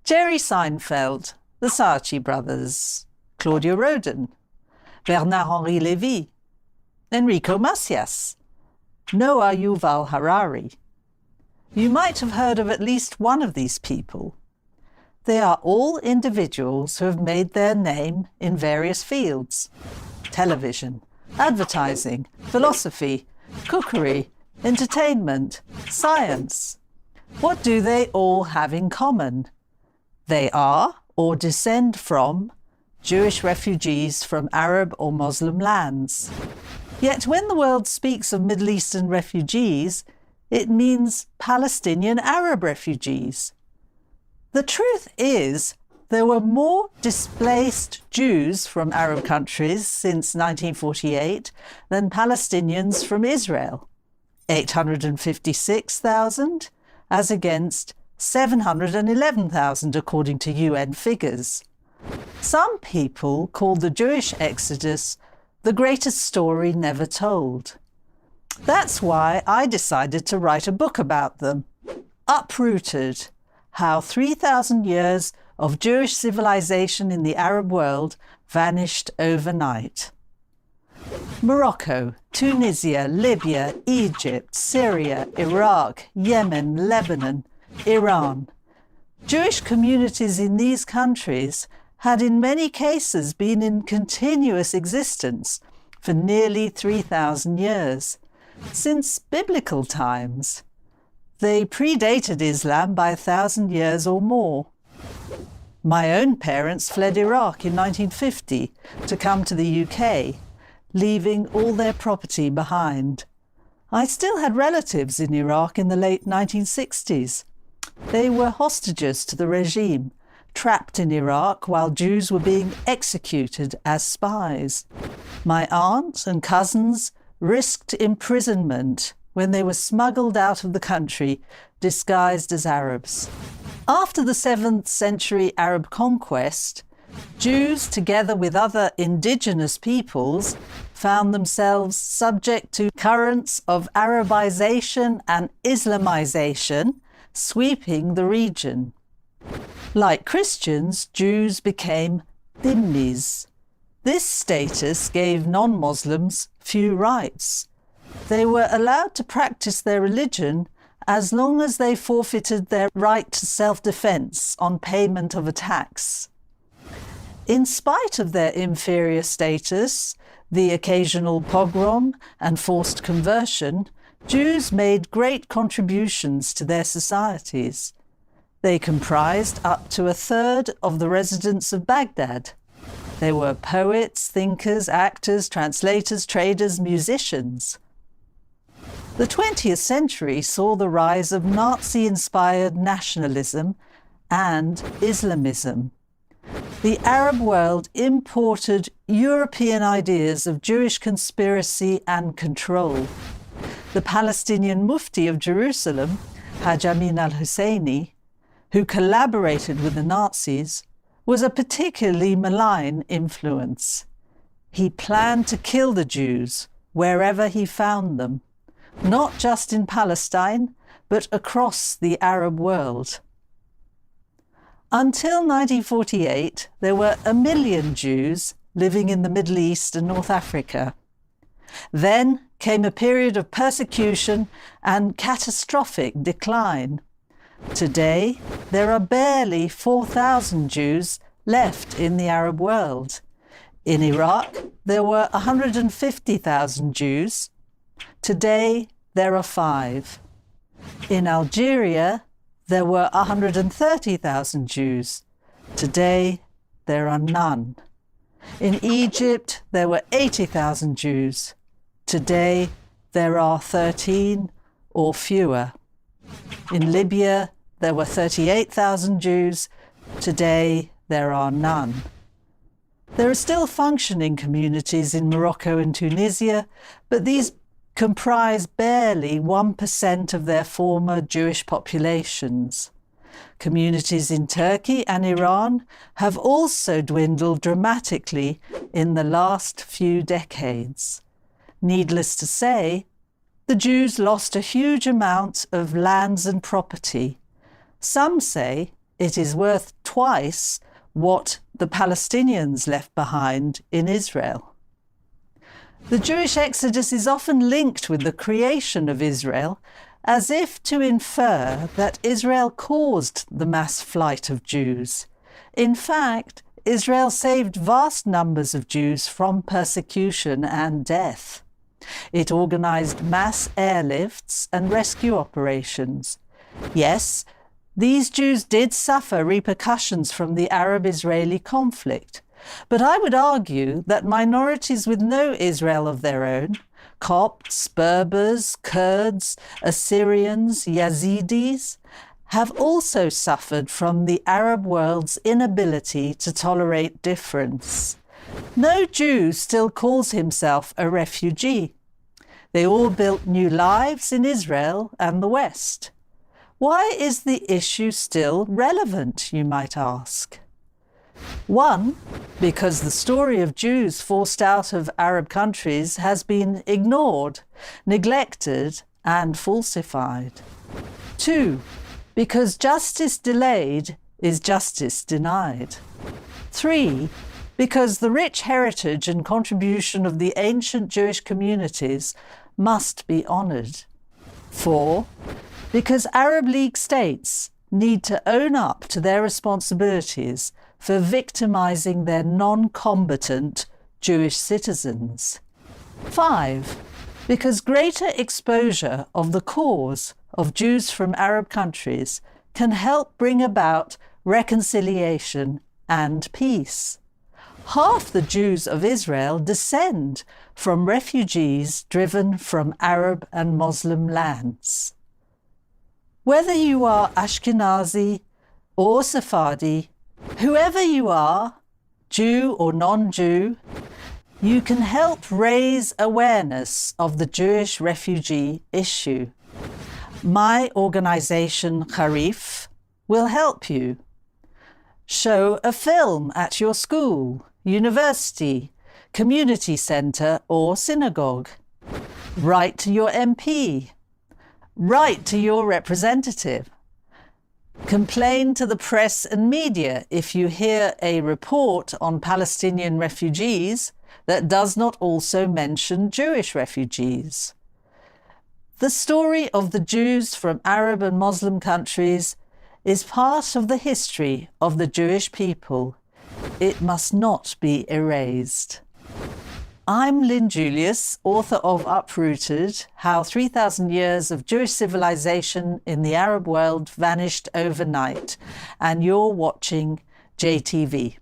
Jerry Seinfeld, the Saatchi brothers, Claudia Roden, Bernard-Henri Lévy, Enrico Macias, Noah Yuval Harari. You might have heard of at least one of these people. They are all individuals who have made their name in various fields: television, advertising, philosophy, cookery, entertainment, science. What do they all have in common? They are, or descend from, Jewish refugees from Arab or Muslim lands. Yet when the world speaks of Middle Eastern refugees, it means Palestinian Arab refugees. The truth is, there were more displaced Jews from Arab countries since 1948 than Palestinians from Israel. 856,000 as against 711,000 according to UN figures. Some people call the Jewish exodus the greatest story never told. That's why I decided to write a book about them. Uprooted: How 3,000 years of Jewish civilization in the Arab world vanished overnight. Morocco, Tunisia, Libya, Egypt, Syria, Iraq, Yemen, Lebanon, Iran. Jewish communities in these countries had in many cases been in continuous existence for nearly 3,000 years, since biblical times. They predated Islam by 1,000 years or more. My own parents fled Iraq in 1950 to come to the UK, leaving all their property behind. I still had relatives in Iraq in the late 1960s. They were hostages to the regime, trapped in Iraq while Jews were being executed as spies. My aunt and cousins risked imprisonment when they were smuggled out of the country disguised as Arabs. After the 7th century Arab conquest, Jews, together with other indigenous peoples, found themselves subject to currents of Arabization and Islamization sweeping the region. Like Christians, Jews became dhimmis. This status gave non-Muslims few rights. They were allowed to practice their religion as long as they forfeited their right to self-defense on payment of a tax. In spite of their inferior status, the occasional pogrom and forced conversion, Jews made great contributions to their societies. They comprised up to a third of the residents of Baghdad. They were poets, thinkers, actors, translators, traders, musicians. The 20th century saw the rise of Nazi-inspired nationalism and Islamism. The Arab world imported European ideas of Jewish conspiracy and control. The Palestinian Mufti of Jerusalem, Haj Amin al-Husseini, who collaborated with the Nazis, was a particularly malign influence. He planned to kill the Jews wherever he found them, not just in Palestine, but across the Arab world. Until 1948, there were 1 million Jews living in the Middle East and North Africa. Then came a period of persecution and catastrophic decline. Today, there are barely 4,000 Jews left in the Arab world. In Iraq, there were 150,000 Jews. Today, there are 5. In Algeria, there were 130,000 Jews. Today, there are none. In Egypt, there were 80,000 Jews. Today, there are 13 or fewer. In Libya, there were 38,000 Jews. Today, there are none. There are still functioning communities in Morocco and Tunisia, but these comprise barely 1% of their former Jewish populations. Communities in Turkey and Iran have also dwindled dramatically in the last few decades. Needless to say, the Jews lost a huge amount of lands and property. Some say it is worth twice what the Palestinians left behind in Israel. The Jewish exodus is often linked with the creation of Israel, as if to infer that Israel caused the mass flight of Jews. In fact, Israel saved vast numbers of Jews from persecution and death. It organized mass airlifts and rescue operations. Yes, these Jews did suffer repercussions from the Arab-Israeli conflict, but I would argue that minorities with no Israel of their own, Copts, Berbers, Kurds, Assyrians, Yazidis, have also suffered from the Arab world's inability to tolerate difference. No Jew still calls himself a refugee. They all built new lives in Israel and the West. Why is the issue still relevant, you might ask? One, because the story of Jews forced out of Arab countries has been ignored, neglected, and falsified. Two, because justice delayed is justice denied. Three, because the rich heritage and contribution of the ancient Jewish communities must be honoured. Four, because Arab League states need to own up to their responsibilities for victimising their non-combatant Jewish citizens. Five, because greater exposure of the cause of Jews from Arab countries can help bring about reconciliation and peace. Half the Jews of Israel descend from refugees driven from Arab and Muslim lands. Whether you are Ashkenazi or Sephardi, whoever you are, Jew or non-Jew, you can help raise awareness of the Jewish refugee issue. My organisation, Harif, will help you. Show a film at your school, university, community centre or synagogue. Write to your MP. Write to your representative. Complain to the press and media if you hear a report on Palestinian refugees that does not also mention Jewish refugees. The story of the Jews from Arab and Muslim countries is part of the history of the Jewish people. It must not be erased. I'm Julius, author of Uprooted, How 3,000 Years of Jewish Civilization in the Arab World Vanished Overnight, and you're watching JTV.